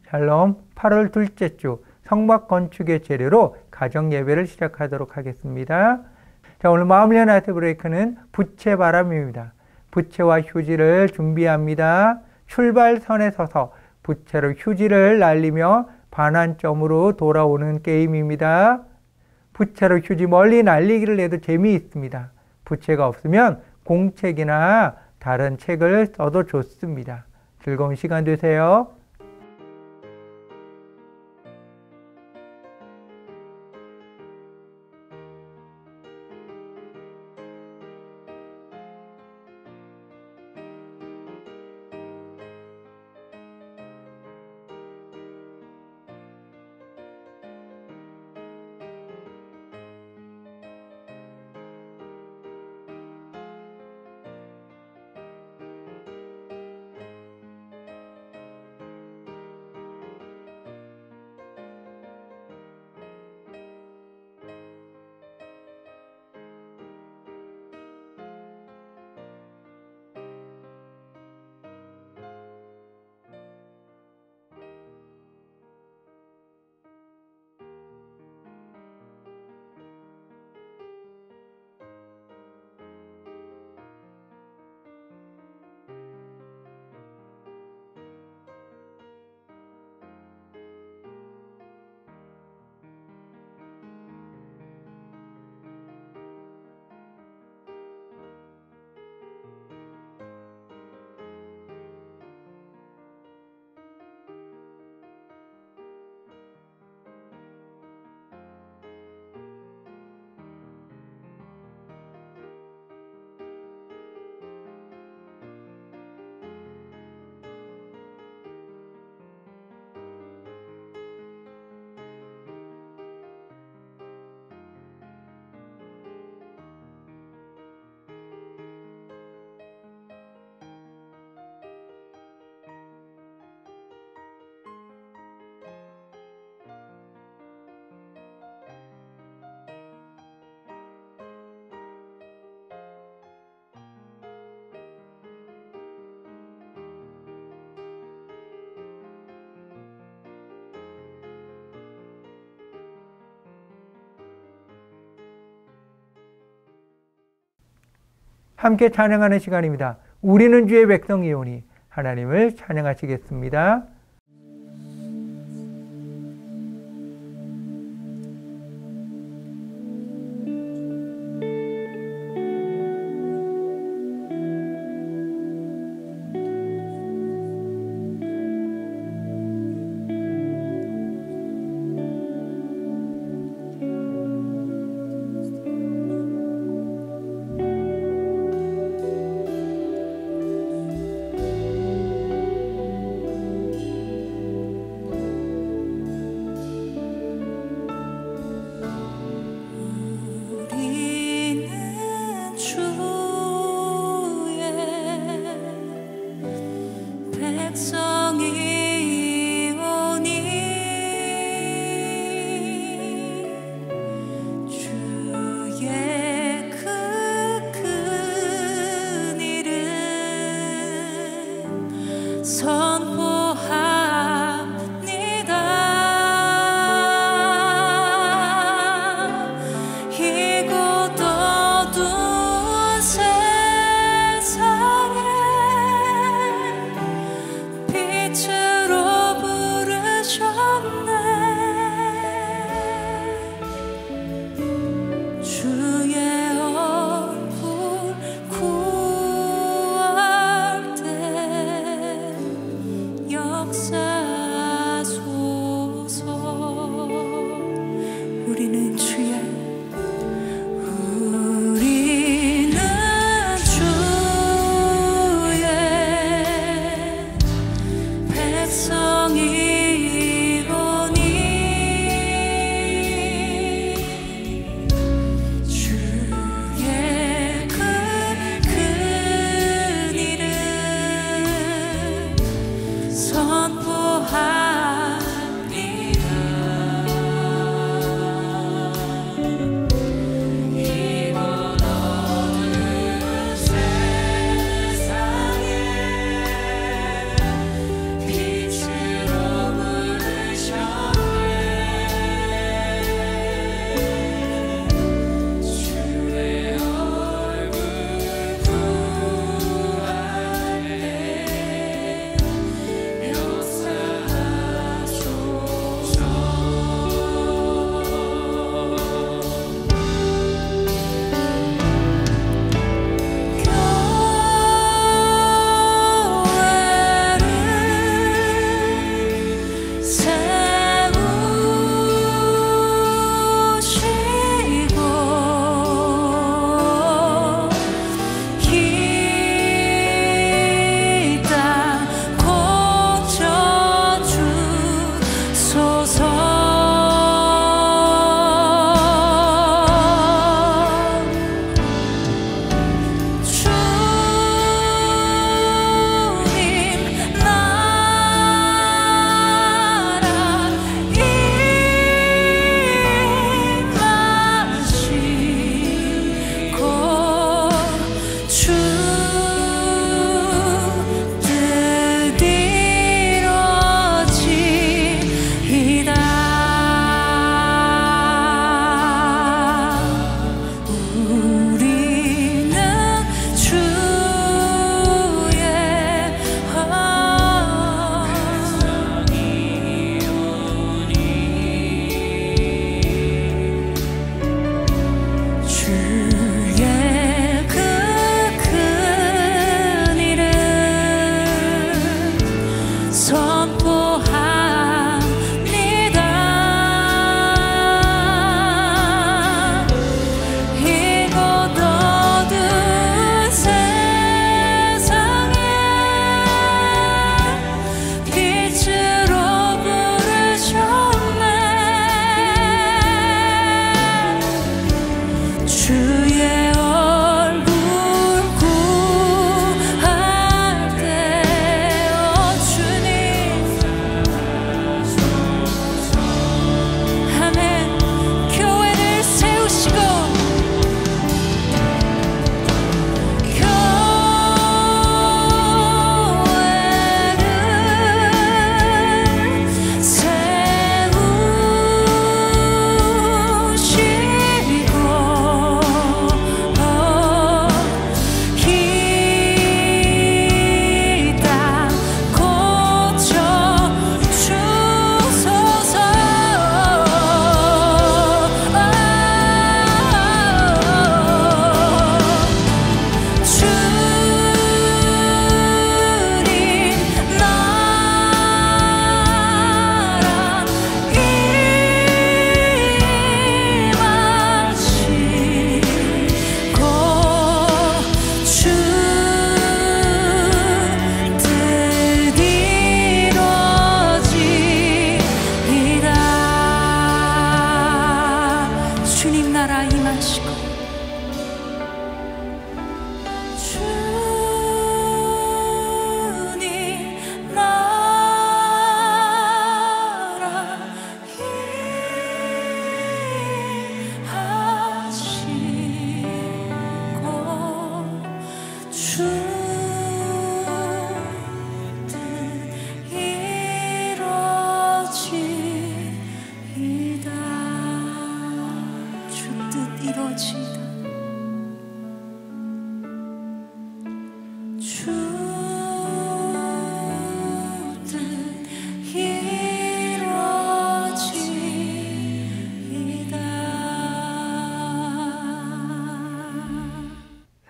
샬롬. 8월 둘째 주 성막 건축의 재료로 가정 예배를 시작하도록 하겠습니다. 자, 오늘 마음의 나이트 브레이크는 부채 바람입니다. 부채와 휴지를 준비합니다. 출발선에 서서 부채로 휴지를 날리며 반환점으로 돌아오는 게임입니다. 부채로 휴지 멀리 날리기를 해도 재미있습니다. 부채가 없으면 공책이나 다른 책을 써도 좋습니다. 즐거운 시간 되세요. 함께 찬양하는 시간입니다. 우리는 주의 백성이오니 하나님을 찬양하시겠습니다.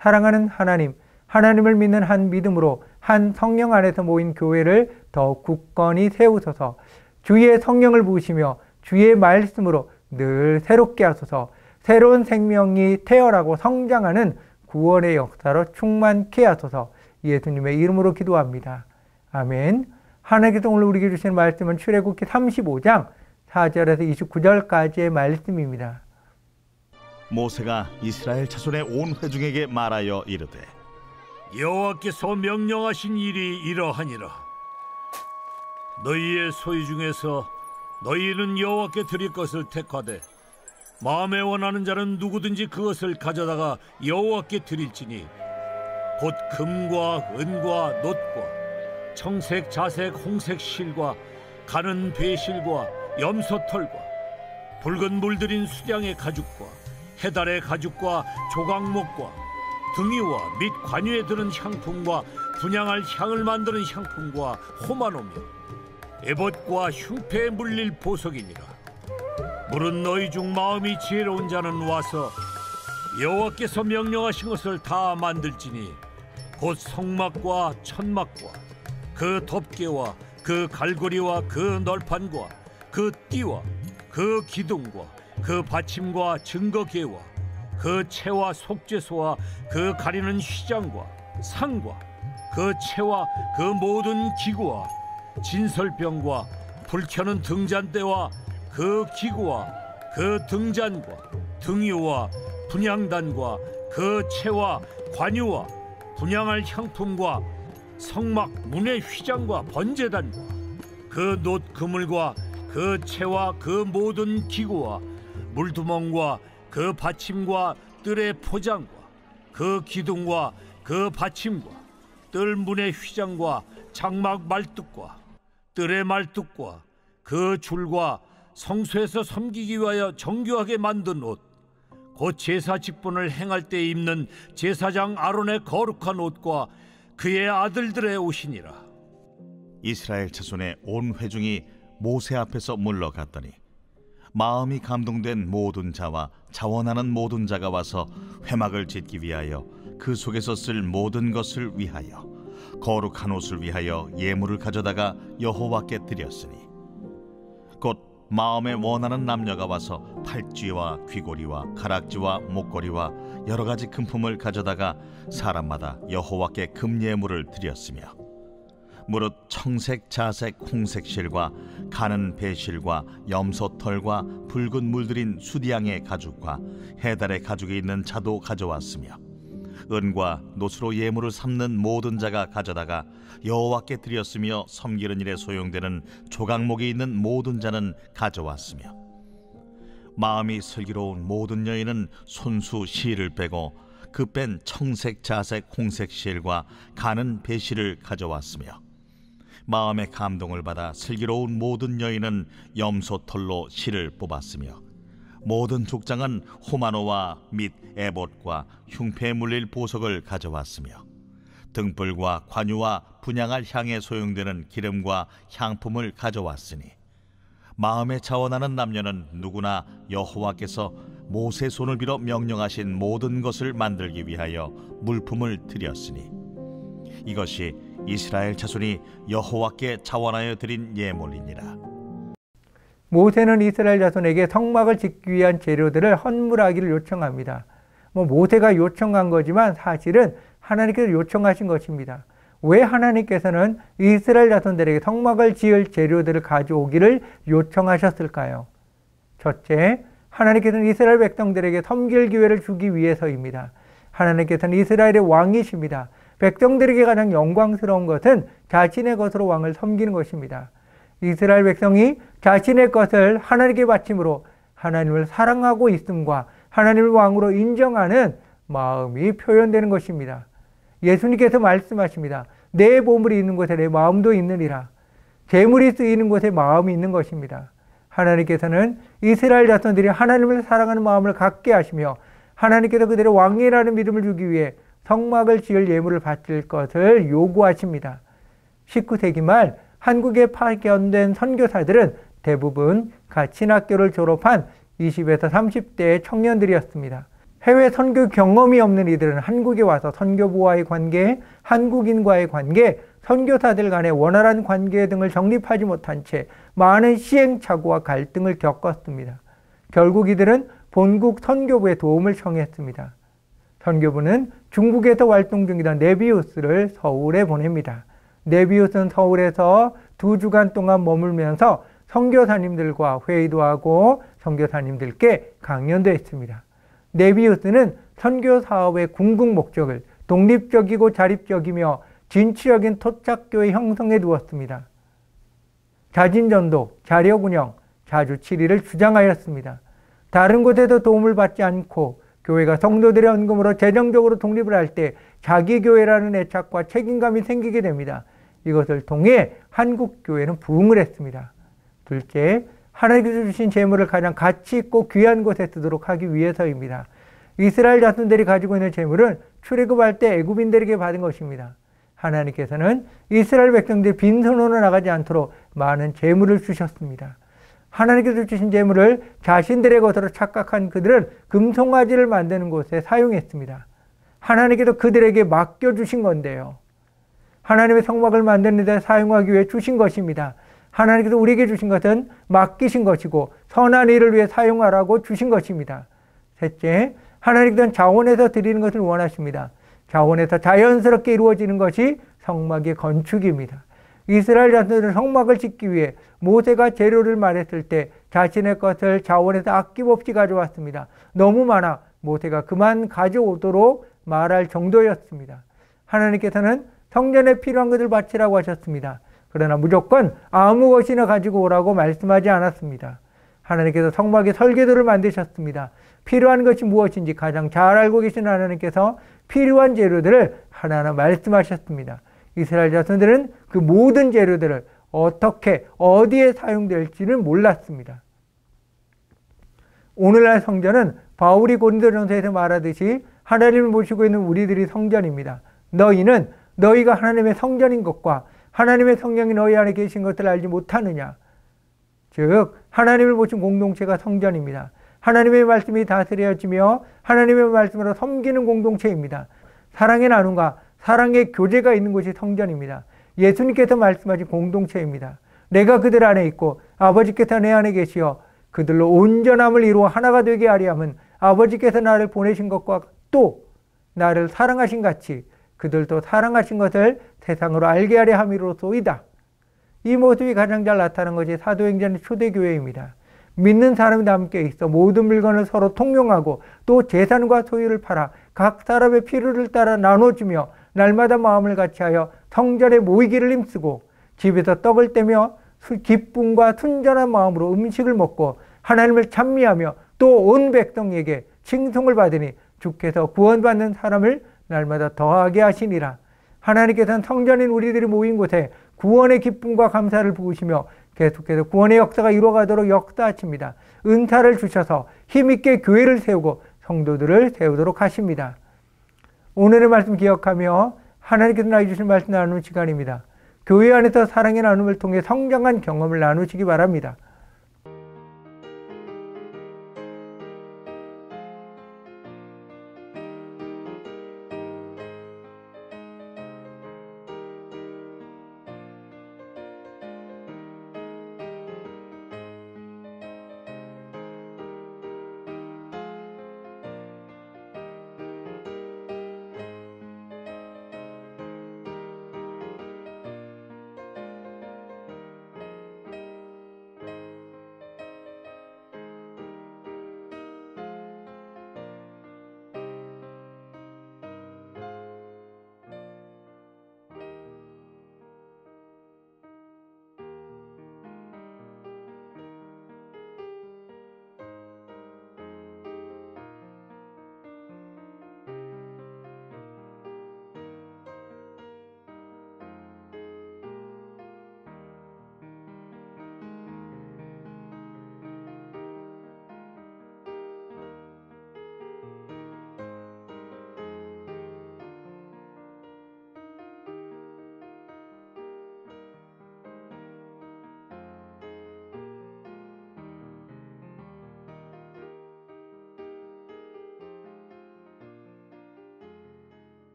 사랑하는 하나님, 하나님을 믿는 한 믿음으로 한 성령 안에서 모인 교회를 더 굳건히 세우소서. 주의 성령을 부으시며 주의 말씀으로 늘 새롭게 하소서. 새로운 생명이 태어나고 성장하는 구원의 역사로 충만케 하소서. 예수님의 이름으로 기도합니다. 아멘. 하나님께서 오늘 우리에게 주시는 말씀은 출애굽기 35장 4절에서 29절까지의 말씀입니다. 모세가 이스라엘 자손의 온 회중에게 말하여 이르되 여호와께서 명령하신 일이 이러하니라. 너희의 소유 중에서 너희는 여호와께 드릴 것을 택하되 마음에 원하는 자는 누구든지 그것을 가져다가 여호와께 드릴지니 곧 금과 은과 놋과 청색, 자색, 홍색 실과 가는 배실과 염소털과 붉은 물들인 수량의 가죽과 해달의 가죽과 조각목과 등이와 및 관유에 드는 향품과 분향할 향을 만드는 향품과 호마노며 에봇과 흉패에 물릴 보석이니라. 물은 너희 중 마음이 지혜로운 자는 와서 여호와께서 명령하신 것을 다 만들지니 곧 성막과 천막과 그 덮개와 그 갈고리와 그 널판과 그 띠와 그 기둥과 그 받침과 증거계와 그 채와 속죄소와 그 가리는 휘장과 상과 그 채와 그 모든 기구와 진설병과 불켜는 등잔대와 그 기구와 그 등잔과 등유와 분향단과 그 채와 관유와 분향할 향품과 성막 문의 휘장과 번제단과 그 놋 그물과 그 채와 그 모든 기구와 물두멍과 그 받침과 뜰의 포장과 그 기둥과 그 받침과 뜰 문의 휘장과 장막 말뚝과 뜰의 말뚝과 그 줄과 성소에서 섬기기 위하여 정교하게 만든 옷, 곧 제사 직분을 행할 때 입는 제사장 아론의 거룩한 옷과 그의 아들들의 옷이니라. 이스라엘 자손의 온 회중이 모세 앞에서 물러갔더니 마음이 감동된 모든 자와 자원하는 모든 자가 와서 회막을 짓기 위하여 그 속에서 쓸 모든 것을 위하여 거룩한 옷을 위하여 예물을 가져다가 여호와께 드렸으니 곧 마음에 원하는 남녀가 와서 팔찌와 귀고리와 가락지와 목걸이와 여러 가지 금품을 가져다가 사람마다 여호와께 금예물을 드렸으며 무릇 청색, 자색, 홍색 실과 가는 배실과 염소털과 붉은 물들인 수디양의 가죽과 해달의 가죽이 있는 자도 가져왔으며 은과 놋으로 예물을 삼는 모든 자가 가져다가 여호와께 드렸으며 섬기는 일에 소용되는 조각목이 있는 모든 자는 가져왔으며 마음이 슬기로운 모든 여인은 손수 실을 빼고 그 뺀 청색, 자색, 홍색 실과 가는 배실을 가져왔으며 마음의 감동을 받아 슬기로운 모든 여인은 염소털로 실을 뽑았으며 모든 족장은 호마노와 및 에봇과 흉패에 물릴 보석을 가져왔으며 등불과 관유와 분향할 향에 소용되는 기름과 향품을 가져왔으니 마음에 자원하는 남녀는 누구나 여호와께서 모세 손을 빌어 명령하신 모든 것을 만들기 위하여 물품을 드렸으니 이것이 이스라엘 자손이 여호와께 자원하여 드린 예물이니라. 모세는 이스라엘 자손에게 성막을 짓기 위한 재료들을 헌물하기를 요청합니다. 모세가 요청한 거지만 사실은 하나님께서 요청하신 것입니다. 왜 하나님께서는 이스라엘 자손들에게 성막을 지을 재료들을 가져오기를 요청하셨을까요? 첫째, 하나님께서는 이스라엘 백성들에게 섬길 기회를 주기 위해서입니다. 하나님께서는 이스라엘의 왕이십니다. 백성들에게 가장 영광스러운 것은 자신의 것으로 왕을 섬기는 것입니다. 이스라엘 백성이 자신의 것을 하나님께 바침으로 하나님을 사랑하고 있음과 하나님을 왕으로 인정하는 마음이 표현되는 것입니다. 예수님께서 말씀하십니다. 내 보물이 있는 곳에 내 마음도 있느니라. 재물이 쓰이는 곳에 마음이 있는 것입니다. 하나님께서는 이스라엘 자손들이 하나님을 사랑하는 마음을 갖게 하시며 하나님께서 그들의 왕이라는 믿음을 주기 위해 성막을 지을 예물을 바칠 것을 요구하십니다. 19세기 말 한국에 파견된 선교사들은 대부분 신학교를 졸업한 20에서 30대의 청년들이었습니다. 해외 선교 경험이 없는 이들은 한국에 와서 선교부와의 관계, 한국인과의 관계, 선교사들 간의 원활한 관계 등을 정립하지 못한 채 많은 시행착오와 갈등을 겪었습니다. 결국 이들은 본국 선교부의 도움을 청했습니다. 선교부는 중국에서 활동 중이던 네비우스를 서울에 보냅니다. 네비우스는 서울에서 2주간 동안 머물면서 선교사님들과 회의도 하고 선교사님들께 강연도 했습니다. 네비우스는 선교 사업의 궁극 목적을 독립적이고 자립적이며 진취적인 토착교회 형성에 두었습니다. 자진전도, 자력운영, 자주치리를 주장하였습니다. 다른 곳에서 도움을 받지 않고 교회가 성도들의 헌금으로 재정적으로 독립을 할 때 자기 교회라는 애착과 책임감이 생기게 됩니다. 이것을 통해 한국 교회는 부흥을 했습니다. 둘째, 하나님께서 주신 재물을 가장 가치 있고 귀한 곳에 쓰도록 하기 위해서입니다. 이스라엘 자손들이 가지고 있는 재물은 출애굽할 때 애굽인들에게 받은 것입니다. 하나님께서는 이스라엘 백성들이 빈손으로 나가지 않도록 많은 재물을 주셨습니다. 하나님께서 주신 재물을 자신들의 것으로 착각한 그들은 금송아지를 만드는 곳에 사용했습니다. 하나님께서 그들에게 맡겨주신 건데요. 하나님의 성막을 만드는 데 사용하기 위해 주신 것입니다. 하나님께서 우리에게 주신 것은 맡기신 것이고 선한 일을 위해 사용하라고 주신 것입니다. 셋째, 하나님께서는 자원에서 드리는 것을 원하십니다. 자원에서 자연스럽게 이루어지는 것이 성막의 건축입니다. 이스라엘 자손들은 성막을 짓기 위해 모세가 재료를 말했을 때 자신의 것을 자원에서 아낌없이 가져왔습니다. 너무 많아 모세가 그만 가져오도록 말할 정도였습니다. 하나님께서는 성전에 필요한 것을 바치라고 하셨습니다. 그러나 무조건 아무 것이나 가지고 오라고 말씀하지 않았습니다. 하나님께서 성막의 설계도를 만드셨습니다. 필요한 것이 무엇인지 가장 잘 알고 계신 하나님께서 필요한 재료들을 하나하나 말씀하셨습니다. 이스라엘 자손들은 그 모든 재료들을 어떻게 어디에 사용될지는 몰랐습니다. 오늘날 성전은 바울이 고린도전서에서 말하듯이 하나님을 모시고 있는 우리들이 성전입니다. 너희는 너희가 하나님의 성전인 것과 하나님의 성령이 너희 안에 계신 것을 알지 못하느냐. 즉 하나님을 모신 공동체가 성전입니다. 하나님의 말씀이 다스려지며 하나님의 말씀으로 섬기는 공동체입니다. 사랑의 나눔과 사랑의 교제가 있는 곳이 성전입니다. 예수님께서 말씀하신 공동체입니다. 내가 그들 안에 있고 아버지께서 내 안에 계시어 그들로 온전함을 이루어 하나가 되게 하려 함은 아버지께서 나를 보내신 것과 또 나를 사랑하신 같이 그들도 사랑하신 것을 세상으로 알게 하려 함이로소이다. 이 모습이 가장 잘 나타나는 것이 사도행전의 초대교회입니다. 믿는 사람이 함께 있어 모든 물건을 서로 통용하고 또 재산과 소유를 팔아 각 사람의 필요를 따라 나눠주며 날마다 마음을 같이하여 성전에 모이기를 힘쓰고 집에서 떡을 떼며 기쁨과 순전한 마음으로 음식을 먹고 하나님을 찬미하며 또 온 백성에게 칭송을 받으니 주께서 구원받는 사람을 날마다 더하게 하시니라. 하나님께서는 성전인 우리들이 모인 곳에 구원의 기쁨과 감사를 부으시며 계속해서 구원의 역사가 이루어가도록 역사하십니다. 은사를 주셔서 힘있게 교회를 세우고 성도들을 세우도록 하십니다. 오늘의 말씀 기억하며 하나님께서 나에게 주신 말씀 나누는 시간입니다. 교회 안에서 사랑의 나눔을 통해 성장한 경험을 나누시기 바랍니다.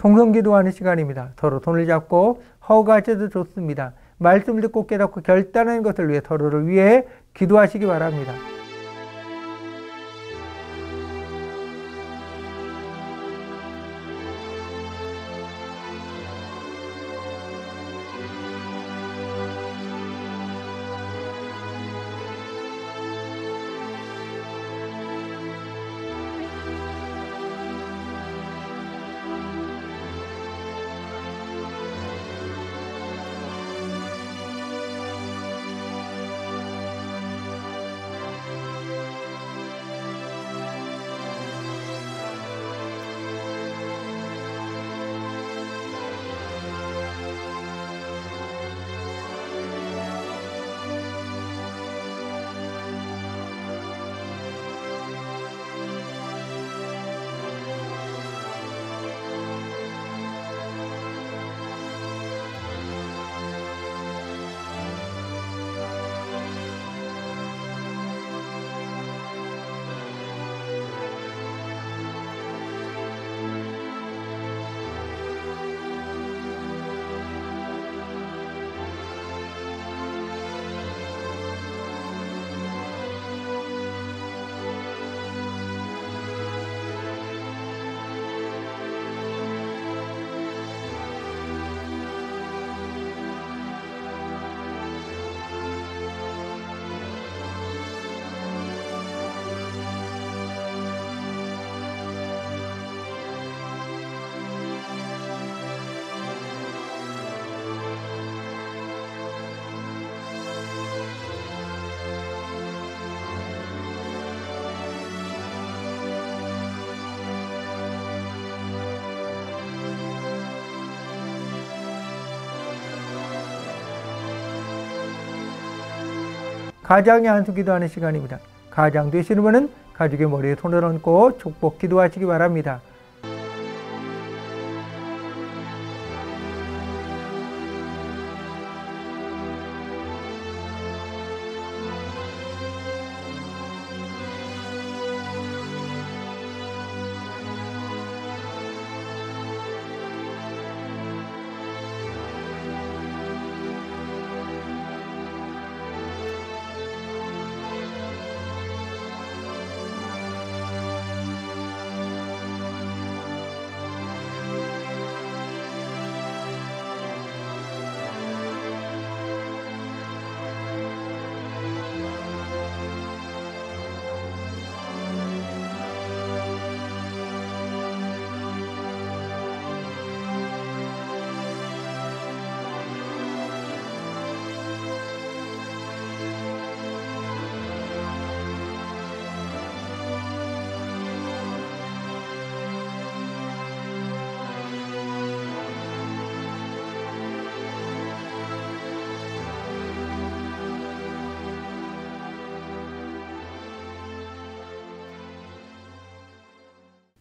통성기도하는 시간입니다. 서로 손을 잡고 허가하셔도 좋습니다. 말씀을 듣고 깨닫고 결단하는 것을 위해 서로를 위해 기도하시기 바랍니다. 가장의 안수 기도하는 시간입니다. 가장 되시는 분은 가족의 머리에 손을 얹고 축복 기도하시기 바랍니다.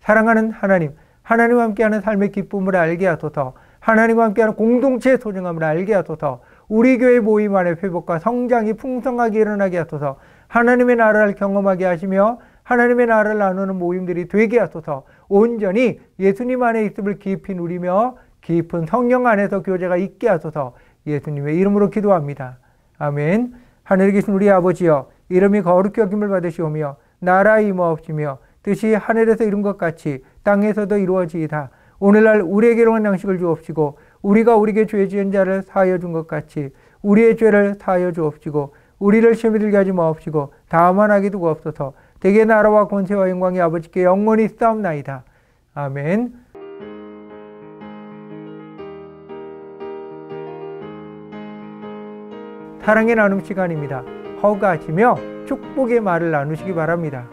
사랑하는 하나님, 하나님과 함께하는 삶의 기쁨을 알게 하소서. 하나님과 함께하는 공동체의 소중함을 알게 하소서. 우리 교회 모임 안에 회복과 성장이 풍성하게 일어나게 하소서. 하나님의 나라를 경험하게 하시며 하나님의 나라를 나누는 모임들이 되게 하소서. 온전히 예수님 안에 있음을 깊이 누리며 깊은 성령 안에서 교제가 있게 하소서. 예수님의 이름으로 기도합니다. 아멘. 하늘에 계신 우리 아버지여, 이름이 거룩히 여김을 받으시오며 나라 임하옵시며 뜻이 하늘에서 이룬 것 같이 땅에서도 이루어지이다. 오늘날 우리에게 일용할 양식을 주옵시고 우리가 우리에게 죄 지은 자를 사하여 준 것 같이 우리의 죄를 사하여 주옵시고 우리를 시험에 들게 하지 마옵시고 다만 하게 두고 없어서 대개 나라와 권세와 영광이 아버지께 영원히 싸움나이다. 아멘. 사랑의 나눔 시간입니다. 허가하시며 축복의 말을 나누시기 바랍니다.